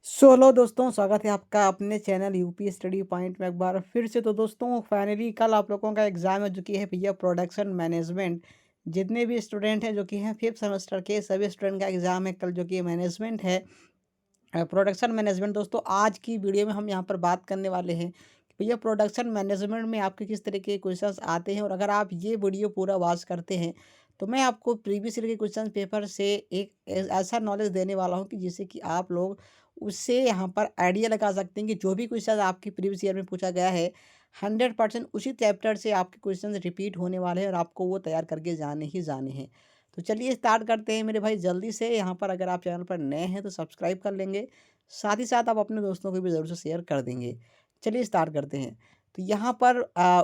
Hello दोस्तों, स्वागत है आपका अपने चैनल यूपी स्टडी पॉइंट में एक बार फिर से। तो दोस्तों फाइनली कल आप लोगों का एग्ज़ाम है जो कि है भैया प्रोडक्शन मैनेजमेंट। जितने भी स्टूडेंट हैं जो कि हैं फिफ्थ सेमेस्टर के सभी स्टूडेंट का एग्ज़ाम है कल, जो कि मैनेजमेंट है, प्रोडक्शन मैनेजमेंट। दोस्तों आज की वीडियो में हम यहाँ पर बात करने वाले हैं कि भैया प्रोडक्शन मैनेजमेंट में आपके किस तरीके के क्वेश्चंस आते हैं। और अगर आप ये वीडियो पूरा वॉच करते हैं तो मैं आपको प्रीवियस ईयर के क्वेश्चन पेपर से एक ऐसा नॉलेज देने वाला हूँ कि जिससे कि आप लोग उससे यहाँ पर आइडिया लगा सकते हैं कि जो भी क्वेश्चन आपकी प्रीवियस ईयर में पूछा गया है 100% उसी चैप्टर से आपके क्वेश्चन रिपीट होने वाले हैं और आपको वो तैयार करके जाने ही जाने हैं। तो चलिए स्टार्ट करते हैं मेरे भाई जल्दी से। यहाँ पर अगर आप चैनल पर नए हैं तो सब्सक्राइब कर लेंगे, साथ ही साथ आप अपने दोस्तों को भी ज़रूर से शेयर कर देंगे। चलिए स्टार्ट करते हैं। तो यहाँ पर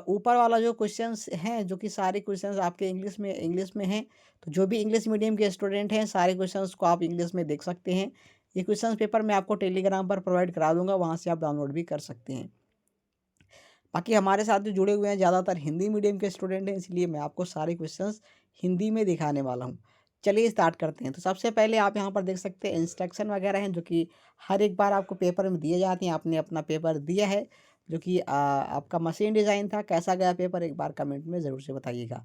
ऊपर वाला जो क्वेश्चंस हैं, जो कि सारे क्वेश्चंस आपके इंग्लिश में हैं। तो जो भी इंग्लिश मीडियम के स्टूडेंट हैं सारे क्वेश्चंस को आप इंग्लिश में देख सकते हैं। ये क्वेश्चन पेपर मैं आपको टेलीग्राम पर प्रोवाइड करा दूंगा, वहाँ से आप डाउनलोड भी कर सकते हैं। बाकी हमारे साथ जो जुड़े हुए हैं ज़्यादातर हिंदी मीडियम के स्टूडेंट हैं, इसलिए मैं आपको सारे क्वेश्चंस हिंदी में दिखाने वाला हूँ। चलिए स्टार्ट करते हैं। तो सबसे पहले आप यहाँ पर देख सकते हैं इंस्ट्रक्शन वगैरह हैं जो कि हर एक बार आपको पेपर में दिए जाते हैं। आपने अपना पेपर दिया है जो कि आपका मशीन डिज़ाइन था। कैसा गया पेपर एक बार कमेंट में ज़रूर से बताइएगा।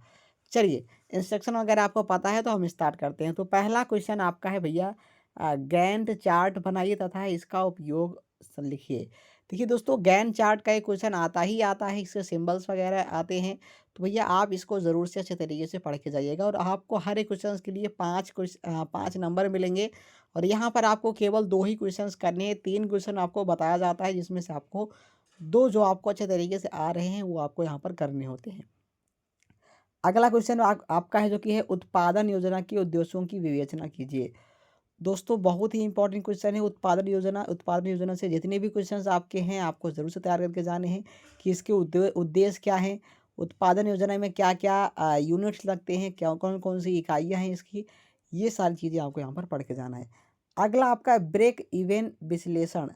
चलिए इंस्ट्रक्शन वगैरह आपको पता है तो हम स्टार्ट करते हैं। तो पहला क्वेश्चन आपका है भैया, गैंट चार्ट बनाइए तथा इसका उपयोग लिखिए। देखिए दोस्तों, गैन चार्ट का एक क्वेश्चन आता ही आता है, इसके सिंबल्स वगैरह आते हैं। तो भैया आप इसको ज़रूर से अच्छे तरीके से पढ़ के जाइएगा और आपको हर एक क्वेश्चन के लिए 5 नंबर मिलेंगे। और यहाँ पर आपको केवल 2 ही क्वेश्चंस करने हैं। 3 क्वेश्चन आपको बताया जाता है जिसमें से आपको 2 जो आपको अच्छे तरीके से आ रहे हैं वो आपको यहाँ पर करने होते हैं। अगला क्वेश्चन आपका है जो कि है उत्पादन योजना के उद्देश्यों की विवेचना कीजिए। दोस्तों बहुत ही इंपॉर्टेंट क्वेश्चन है उत्पादन योजना। उत्पादन योजना से जितने भी क्वेश्चंस आपके हैं आपको ज़रूर से तैयार करके जाने हैं कि इसके उद्देश्य क्या हैं। उत्पादन योजना में क्या क्या यूनिट्स लगते हैं, क्या कौन कौन सी इकाइयाँ हैं इसकी, ये सारी चीज़ें आपको यहाँ पर पढ़ के जाना है। अगला आपका ब्रेक इवन विश्लेषण।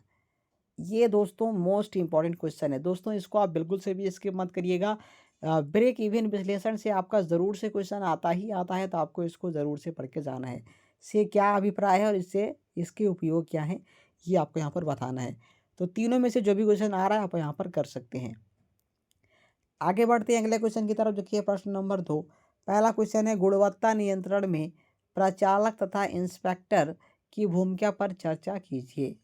ये दोस्तों मोस्ट इंपॉर्टेंट क्वेश्चन है दोस्तों, इसको आप बिल्कुल से भी स्किप मत करिएगा। ब्रेक इवन विश्लेषण से आपका ज़रूर से क्वेश्चन आता ही आता है, तो आपको इसको ज़रूर से पढ़ के जाना है। से क्या अभिप्राय है और इससे इसके उपयोग क्या हैं, ये आपको यहाँ पर बताना है। तो तीनों में से जो भी क्वेश्चन आ रहा है आप यहाँ पर कर सकते हैं। आगे बढ़ते हैं अगले क्वेश्चन की तरफ जो कि है प्रश्न नंबर 2। पहला क्वेश्चन है गुणवत्ता नियंत्रण में प्रचालक तथा इंस्पेक्टर की भूमिका पर चर्चा कीजिए।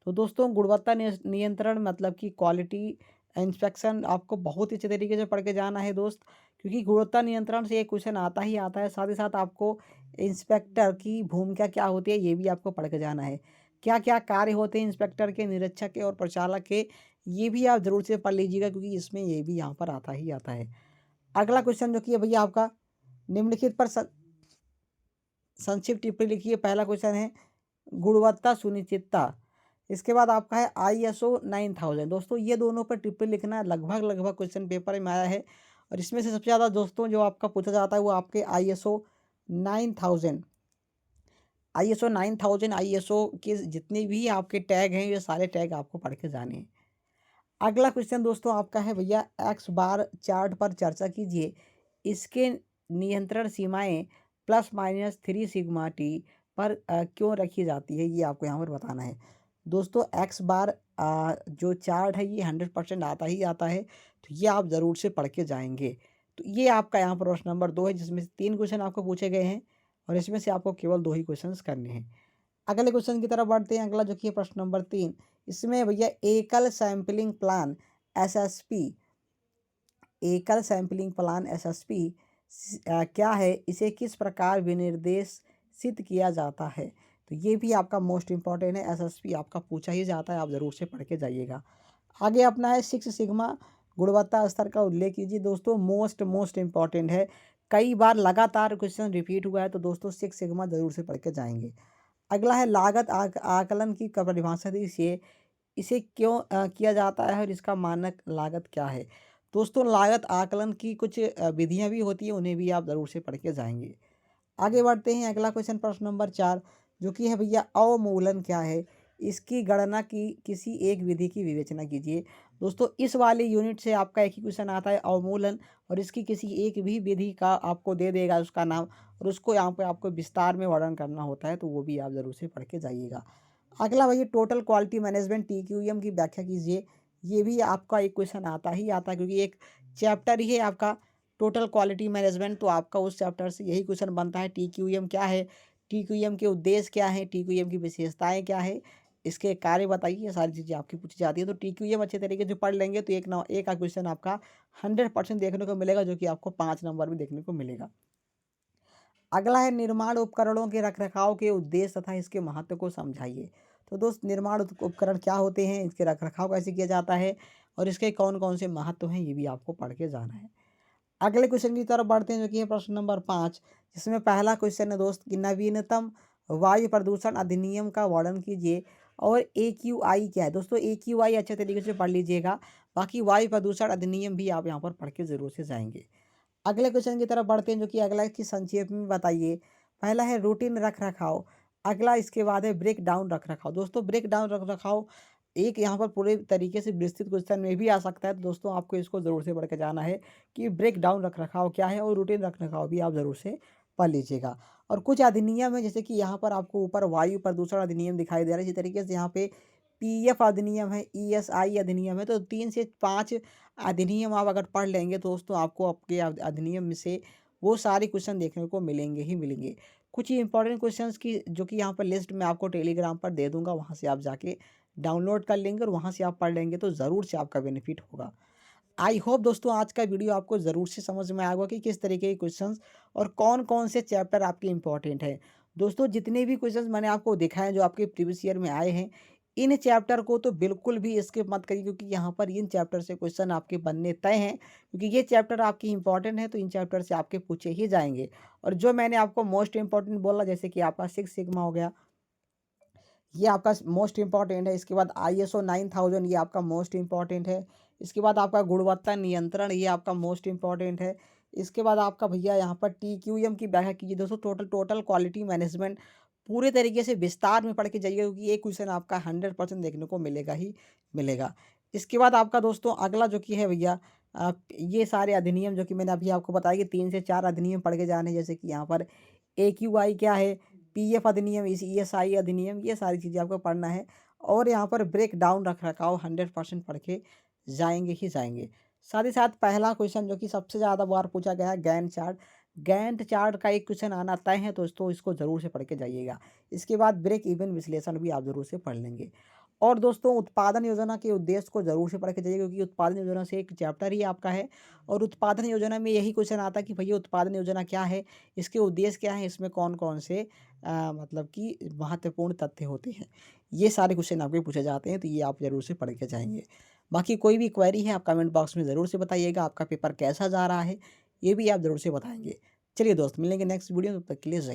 तो दोस्तों गुणवत्ता नियंत्रण मतलब कि क्वालिटी इंस्पेक्शन आपको बहुत ही अच्छे तरीके से पढ़ के जाना है दोस्त, क्योंकि गुणवत्ता नियंत्रण से एक क्वेश्चन आता ही आता है। साथ ही साथ आपको इंस्पेक्टर की भूमिका क्या होती है ये भी आपको पढ़ के जाना है। क्या क्या कार्य होते हैं इंस्पेक्टर के, निरीक्षक के और प्रचालक के, ये भी आप ज़रूर से पढ़ लीजिएगा क्योंकि इसमें ये भी यहाँ पर आता ही आता है। अगला क्वेश्चन जो कि है भैया आपका निम्नलिखित पर संक्षिप्त टिप्पणी लिखिए। पहला क्वेश्चन है गुणवत्ता सुनिश्चितता। इसके बाद आपका है ISO 9000। दोस्तों ये दोनों पर टिप्पणी लिखना लगभग लगभग क्वेश्चन पेपर में आया है। और इसमें से सबसे ज़्यादा दोस्तों जो आपका पूछा जाता है वो आपके ISO 9000। ISO के जितने भी आपके टैग हैं ये सारे टैग आपको पढ़ के जाने हैं। अगला क्वेश्चन दोस्तों आपका है भैया एक्स बार चार्ट पर चर्चा कीजिए। इसके नियंत्रण सीमाएं +- 3 सिग्मा टी पर क्यों रखी जाती है, ये आपको यहाँ पर बताना है। दोस्तों एक्स बार जो चार्ट है ये 100% आता ही आता है, तो ये आप ज़रूर से पढ़ के जाएंगे। तो ये आपका यहाँ पर प्रश्न नंबर 2 है जिसमें से 3 क्वेश्चन आपको पूछे गए हैं और इसमें से आपको केवल 2 ही क्वेश्चन करने हैं। अगले क्वेश्चन की तरफ बढ़ते हैं। अगला जो कि है प्रश्न नंबर 3। इसमें भैया एकल सैंपलिंग प्लान एसएसपी, एकल सैंपलिंग प्लान एसएसपी क्या है, इसे किस प्रकार विनिर्देशित किया जाता है। तो ये भी आपका मोस्ट इंपॉर्टेंट है, एसएसपी आपका पूछा ही जाता है, आप ज़रूर से पढ़ के जाइएगा। आगे अपना है 6 सिग्मा गुणवत्ता स्तर का उल्लेख कीजिए। दोस्तों मोस्ट इंपॉर्टेंट है, कई बार लगातार क्वेश्चन रिपीट हुआ है, तो दोस्तों 6 सिग्मा ज़रूर से पढ़ के जाएंगे। अगला है लागत आकलन की परिभाषा दी, इसे इसे क्यों किया जाता है और इसका मानक लागत क्या है। दोस्तों लागत आकलन की कुछ विधियां भी होती हैं, उन्हें भी आप ज़रूर से पढ़ के जाएंगे। आगे बढ़ते हैं। अगला क्वेश्चन प्रश्न नंबर 4 जो कि है भैया अवमूलन क्या है, इसकी गणना की किसी एक विधि की विवेचना कीजिए। दोस्तों इस वाले यूनिट से आपका एक ही क्वेश्चन आता है अवमूलन, और इसकी किसी एक भी विधि का आपको दे देगा उसका नाम, और उसको यहाँ पे आपको विस्तार में वर्णन करना होता है, तो वो भी आप ज़रूर से पढ़ के जाइएगा। अगला भैया टोटल क्वालिटी मैनेजमेंट TQM की व्याख्या कीजिए। ये भी आपका एक क्वेश्चन आता ही आता है, क्योंकि एक चैप्टर ही है आपका टोटल क्वालिटी मैनेजमेंट, तो आपका उस चैप्टर से यही क्वेश्चन बनता है। TQM क्या है, TQM के उद्देश्य क्या है, TQM की विशेषताएं क्या है, इसके कार्य बताइए, ये सारी चीज़ें आपकी पूछी जाती है। तो TQM अच्छे तरीके से पढ़ लेंगे तो एक क्वेश्चन आपका 100% देखने को मिलेगा, जो कि आपको 5 नंबर भी देखने को मिलेगा। अगला है निर्माण उपकरणों के रखरखाव के उद्देश्य तथा इसके महत्व को समझाइए। तो दोस्त निर्माण उपकरण क्या होते हैं, इसके रखरखाव कैसे किया जाता है और इसके कौन कौन से महत्व हैं, ये भी आपको पढ़ के जाना है। अगले क्वेश्चन की तरफ बढ़ते हैं, जो कि है प्रश्न नंबर 5, जिसमें पहला क्वेश्चन है दोस्त कि नवीनतम वायु प्रदूषण अधिनियम का वर्णन कीजिए और AQI क्या है। दोस्तों AQI अच्छे तरीके से पढ़ लीजिएगा, बाकी वायु प्रदूषण अधिनियम भी आप यहाँ पर पढ़ के जरूर से जाएंगे। अगले क्वेश्चन की तरफ बढ़ते हैं, जो कि अगला है कि संक्षेप में बताइए। पहला है रूटीन रख रखाव, अगला इसके बाद है ब्रेक डाउन रख रखाव। दोस्तों ब्रेक डाउन रख रखाव एक यहाँ पर पूरे तरीके से विस्तृत क्वेश्चन में भी आ सकता है, तो दोस्तों आपको इसको ज़रूर से पढ़ के जाना है कि ब्रेक डाउन रख रखाव क्या है, और रूटीन रख रखाव भी आप ज़रूर से पढ़ लीजिएगा। और कुछ अधिनियम है, जैसे कि यहाँ पर आपको ऊपर वायु प्रदूषण अधिनियम दिखाई दे रहा है, इसी तरीके से यहाँ पे PF अधिनियम है, ESI अधिनियम है। तो 3 से 5 अधिनियम आप अगर पढ़ लेंगे तो दोस्तों आपको आपके अधिनियम में से वो सारे क्वेश्चन देखने को मिलेंगे ही मिलेंगे। कुछ ही इंपॉर्टेंट क्वेश्चंस की जो कि यहाँ पर लिस्ट मैं आपको टेलीग्राम पर दे दूंगा, वहाँ से आप जाके डाउनलोड कर लेंगे और वहाँ से आप पढ़ लेंगे तो ज़रूर से आपका बेनिफिट होगा। आई होप दोस्तों आज का वीडियो आपको ज़रूर से समझ में आएगा कि किस तरीके के क्वेश्चंस और कौन कौन से चैप्टर आपके इंपॉर्टेंट हैं। दोस्तों जितने भी क्वेश्चंस मैंने आपको दिखाए जो आपके प्रीवियस ईयर में आए हैं, इन चैप्टर को तो बिल्कुल भी स्किप मत करिए, क्योंकि यहाँ पर इन चैप्टर से क्वेश्चन आपके बनने तय हैं, क्योंकि ये चैप्टर आपकी इंपॉर्टेंट है, तो इन चैप्टर से आपके पूछे ही जाएंगे। और जो मैंने आपको मोस्ट इंपॉर्टेंट बोला, जैसे कि आपका 6 सिग्मा हो गया, ये आपका मोस्ट इम्पॉर्टेंट है। इसके बाद ISO 9000, ये आपका मोस्ट इम्पॉर्टेंट है। इसके बाद आपका गुणवत्ता नियंत्रण, ये आपका मोस्ट इम्पॉर्टेंट है। इसके बाद आपका भैया यहाँ पर TQM की व्याख्या कीजिए। दोस्तों टोटल टोटल क्वालिटी मैनेजमेंट पूरे तरीके से विस्तार में पढ़ के जाइए, क्योंकि ये क्वेश्चन आपका 100% देखने को मिलेगा ही मिलेगा। इसके बाद आपका दोस्तों अगला जो कि है भैया, ये सारे अधिनियम जो कि मैंने अभी आपको बताया कि 3 से 4 अधिनियम पढ़ के जाने हैं, जैसे कि यहाँ पर AQI क्या है, PF अधिनियम, इस ESI अधिनियम, ये सारी चीज़ें आपको पढ़ना है। और यहाँ पर ब्रेक डाउन रख रखाव 100% पढ़ के जाएंगे ही जाएंगे। साथ ही साथ पहला क्वेश्चन जो कि सबसे ज़्यादा बार पूछा गया है, गैंट चार्ट। गैंट चार्ट का एक क्वेश्चन आना तय है दोस्तों, इसको ज़रूर से पढ़ के जाइएगा। इसके बाद ब्रेक इवन विश्लेषण भी आप ज़रूर से पढ़ लेंगे। और दोस्तों उत्पादन योजना के उद्देश्य को ज़रूर से पढ़ के जाइए, क्योंकि उत्पादन योजना से एक चैप्टर ही आपका है। और उत्पादन योजना में यही क्वेश्चन आता है कि भैया उत्पादन योजना क्या है, इसके उद्देश्य क्या है, इसमें कौन कौन से मतलब कि महत्वपूर्ण तथ्य होते हैं, ये सारे क्वेश्चन आपके पूछे जाते हैं, तो ये आप ज़रूर से पढ़ के जाएंगे। बाकी कोई भी क्वेरी है आप कमेंट बॉक्स में ज़रूर से बताइएगा, आपका पेपर कैसा जा रहा है ये भी आप ज़रूर से बताएंगे। चलिए दोस्त मिलेंगे नेक्स्ट वीडियो में, तब तक के लिए जय हिंद।